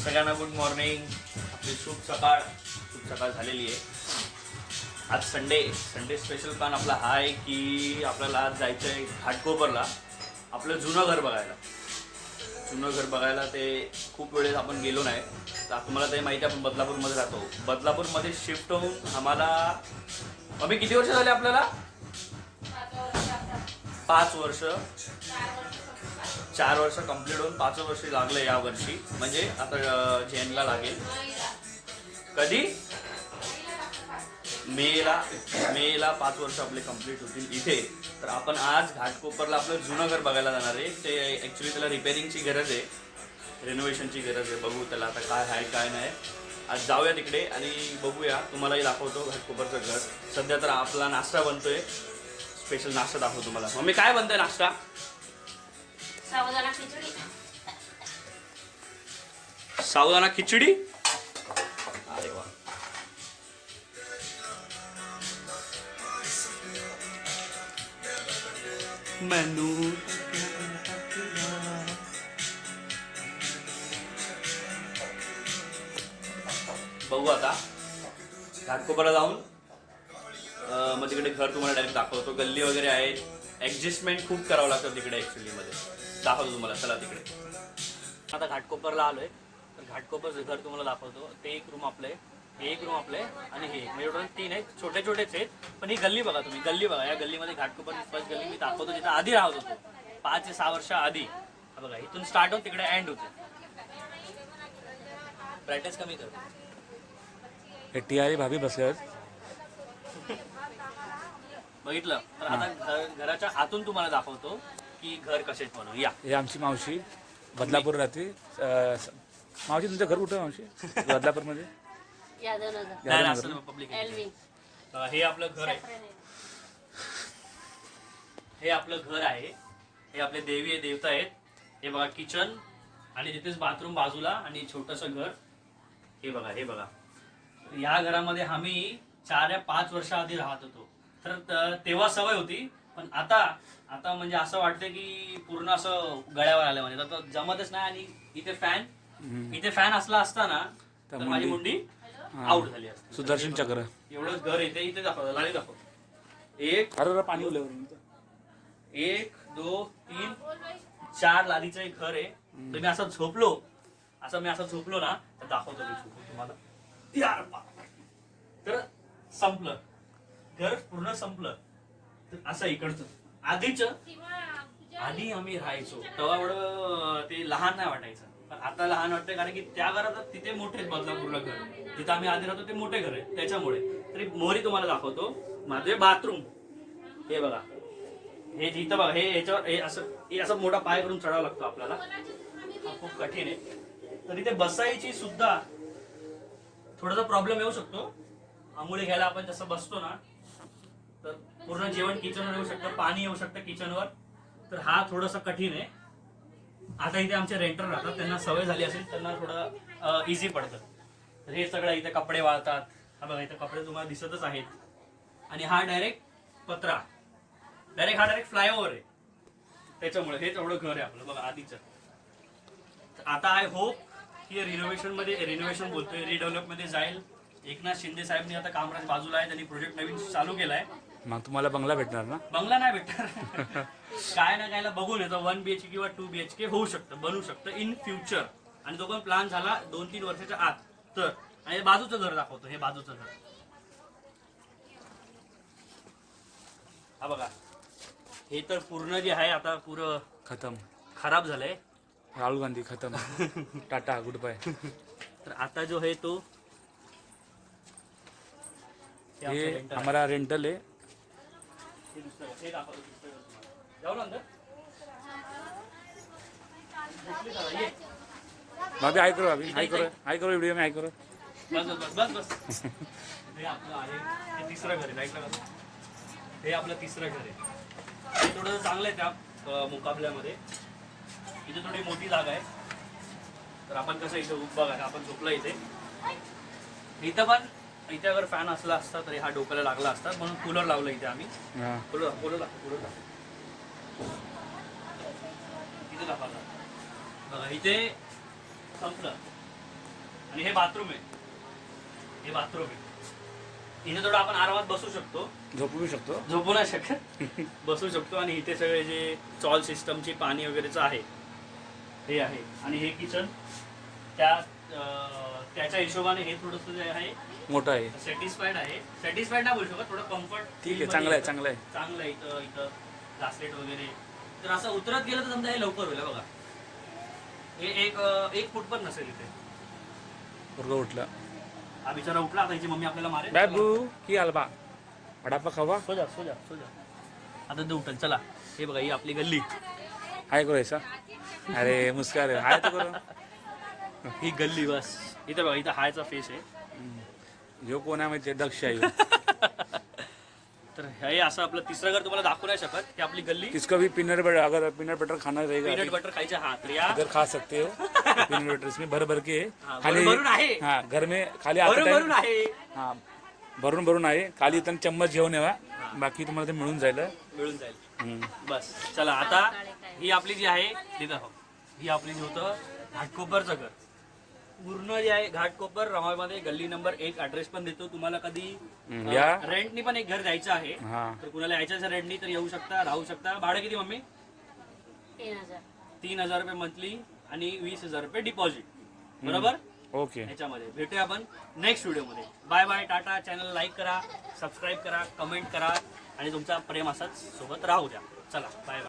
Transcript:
सगळ्यांना good morning. आपली शुभ सकाळ झालेली आहे. आज संडे स्पेशल प्लॅन आपला हा आहे की आपल्याला आज जायचं आहे घाटकोपरला आपलं जुनं घर बघायला. ते खूप वेळेस आपण गेलो नाही. तर तुम्हाला ते माहिती आहे आपण बदलापूरमध्ये राहतो. बदलापूरमध्ये शिफ्ट होऊन आम्हाला अभि किती वर्ष झाले आपल्याला? 5 वर्ष. 4 वर्ष कंप्लीट होऊन 5 वर्ष लागलं या वर्षी. म्हणजे आता जेनला लागेल. कधी? मेला 5 वर्ष आपले कंप्लीट होतील इथे. तर आपण आज घाटकोपरला आपलं जुनं घर बघायला जाणार आहे. ते ॲक्च्युली त्याला रिपेअरिंगची गरज आहे, रेनोव्हेशनची गरज आहे. बघू त्याला आता काय आहे काय नाही. आज जाऊया तिकडे आणि बघूया. तुम्हालाही दाखवतो घाटकोपरचं घर. सध्या तर आपला नाश्ता बनतोय. स्पेशल नाश्ता दाखवतो तुम्हाला. मम्मी काय बनतोय नाश्ता? साबुदाणा खिचडी. अरे वा. मेनू बघू आता घाटकोपरला जाऊन मग तिकडे घर तुम्हाला डायरेक्ट दाखवतो. गल्ली वगैरे आहे. ॲडजस्टमेंट खूप करावं लागतं तिकडे ॲक्च्युली मध्ये. दाखवतो तुम्हाला. चला तिकडे. आता घाटकोपरला आलोय. तर घाटकोपरचं घर तुम्हाला दाखवतो. ते एक रूम आपलं आहे, हे एक रूम आपलं आहे आणि हे म्हणजे 3 आहेत. छोटेच आहेत. पण ही गल्ली बघा तुम्ही. गल्ली बघा. या गल्लीमध्ये घाटकोपर फर्स्ट गल्ली मी दाखवतो जिथं आधी राहत होतो 5 ते 6 वर्ष आधी. बघा इथून स्टार्ट होऊन तिकडे एंड होते. ब्राईटनेस कमी कर. टी भाभी बसल्यावर बघितलं. तर आता घराच्या आतून तुम्हाला दाखवतो की घर कसे बनवू. या. हे आमची मावशी बदलापूर राहते. मावशी तुमचं घर कुठं मावशी? बदलापूरमध्ये? पब्लिक. हे आपलं घर आहे. हे आपले देवी देवता आहेत. हे बघा किचन आणि तिथेच बाथरूम बाजूला आणि छोटंसं घर. हे बघा. या घरामध्ये आम्ही 4 या 5 वर्ष आधी राहत होतो. तर तेव्हा सवय होती. पण आता म्हणजे असं वाटतं की पूर्ण असं गळ्यावर आलं म्हणजे आता जमतच नाही. आणि इथे फॅन असला असता ना तर माझी मुंडी आउट झाली असते. सुदर्शन चक्र. एवढंच घर येते. इथे दाखवतो. लाली दाखवतो. 1 अरे पाणी 1 2 3 4 लादीचं एक घर आहे. तर मी असं झोपलो ना तर दाखवतो मी तुम्हाला. तर संपलं घर. पूर्ण संपलं. तर असं इकडचं आधी आम्ही राहायचो तेव्हा एवढं ते लहान नाही वाटायचं. पण आता लहान वाटतंय कारण की त्या घरात तिथे मोठे बदलापूरला घर जिथं आम्ही आधी राहतो ते मोठे घर आहे त्याच्यामुळे. तरी मोरी तुम्हाला दाखवतो. माझे बाथरूम हे बघा. हे जिथं बघा हे असं मोठा पाय करून चढावं लागतो आपल्याला. हा खूप कठीण आहे. तर इथे बसायची सुद्धा थोडासा प्रॉब्लेम येऊ शकतो. आंघोळी घ्यायला आपण जसं बसतो ना तर पूर्ण जेवण किचनवर येऊ शकतं, पाणी येऊ शकतं किचनवर. तर हा थोडासा कठीण आहे. आता इथे आमचे रेंटर राहतात. त्यांना सवय झाली असेल. त्यांना थोडं इझी पडतं. तर हे सगळं इथे कपडे वाळतात. हा बघा इथे कपडे तुम्हाला दिसतच आहेत. आणि हा डायरेक्ट पत्रा. डायरेक्ट फ्लायओव्हर आहे. त्याच्यामुळे हेच एवढं घर आहे आपलं बघा आधीचं. आता आय होप की रिनोव्हेशन बोलतोय रिडेव्हलप मध्ये जाईल. एकनाथ शिंदे साहेबनी आता कामराज बाजूला आहे. त्यांनी प्रोजेक्ट नवीन चालू केलाय. मग तुम्हाला बंगला भेटणार ना? बंगला नाही भेटणार. काय ना कायला बघून येतो. 1 BHK किंवा 2 BHK होऊ शकतं, बनू शकतं इन फ्युचर. आणि तो पण प्लॅन झाला 2-3 वर्षाच्या आत. तर आणि बाजूचं घर दाखवतो. हे बाजूचं घर हा बघा. हे तर पूर्ण जे आहे आता पुरं खतम खराब झालंय. राहुल गांधी खतम. Tata good bye. तर आता जो है तो ये हमारा रेंटल है. भाभी हाय करो. हाय करो व्हिडिओ में हाय करो. बस. हे आपलं आहे. हे तिसरं घर आहे. हे आपलं तिसरं घर आहे. हे थोडं चांगलं आहे त्या मुकाबल्यामध्ये. इथे थोडी मोठी जागा आहे. तर आपण कसं इथे बघा आपण झोपलं इथे पण इथे अगर फॅन असला असता तरी हा डोक्याला लागला असता. म्हणून कूलर लावलं इथे आम्ही. कूलर इथे दाखवला बघा. इथे संपलं. आणि हे बाथरूम आहे. हे बाथरूम आहे. इथे थोडं आपण आरामात बसू शकतो. झोपू शकतो. झोपू नाही शकत. बसू शकतो. आणि इथे सगळे जे चॉल सिस्टमची पाणी वगैरेचं आहे हे आहे. आणि हे किचन त्याच्या हिशोबाने हे थोडंसं जे आहे मोठं आहे. सॅटिस्फाईड आहे. सॅटिस्फाईड नाही बोलू शकत, थोडं कम्फर्ट. ठीक आहे, चांगलं आहे, चांगलं आहे. चांगलं आहे. इथं घासलेट वगैरे. तर असं उतरत गेलं तर समजा हे लवकर होईल. बघा हे एक फूट पण नसेल इथे. पोरगं उठलं. हा बिचारा उठला. आता हिची मम्मी आपल्याला मारेल. बाबू की आलबा वडापा खावा. सो जा. आता ते उठल. चला हे बघा ही आपली गल्ली. हाय करो ऐसा. अरे मुस्कार आहे. हाय तो करो. ही गल्ली बस. इथं बघा, इथं हायचा फेस आहे. जो कोण आहे माहिती दक्ष आहे. तर हे असं आपलं तिसरं घर तुम्हाला दाखवू नाही शकत. की आपली गल्ली. किसको भी पीनट बटर, अगर पीनट बटर खाना रहेगा पीनट बटर खायचे हात या इधर खा सकते हो. पीनट बटर इसमें भर भर के हाँ, खाली भरून आहे. हाँ घर में खाली भरून आहे. हाँ भरून आहे. खाली इथं चम्मच घेऊन येवा. बाकी तुम्हाला ते मिळून जाईल. बस चला. आता ही आपली जी आहे तिथं हो. ही आपली जी होतं घाटकोपरचं घर. पूर्ण जे आहे घाटकोपर रमाईमध्ये गल्ली नंबर 1. ऍड्रेस पण देतो तुम्हाला. कधी या रेंटनी पण एक घर द्यायचं आहे. हा तर कुणाला यायचं असेल रेंटनी तर येऊ शकता, राहू शकता. भाडं किती मम्मी? 3,000 रुपये मंथली आणि 20,000 रुपये डिपॉझिट. बरोबर. ओके. याच्यामध्ये भेटूया आपण नेक्स्ट व्हिडिओमध्ये. Bye bye, tata. Channel like करा, सबस्क्राईब करा, कमेंट करा आणि तुमचा प्रेम असाच सोबत राहू द्या. चला बाय बाय.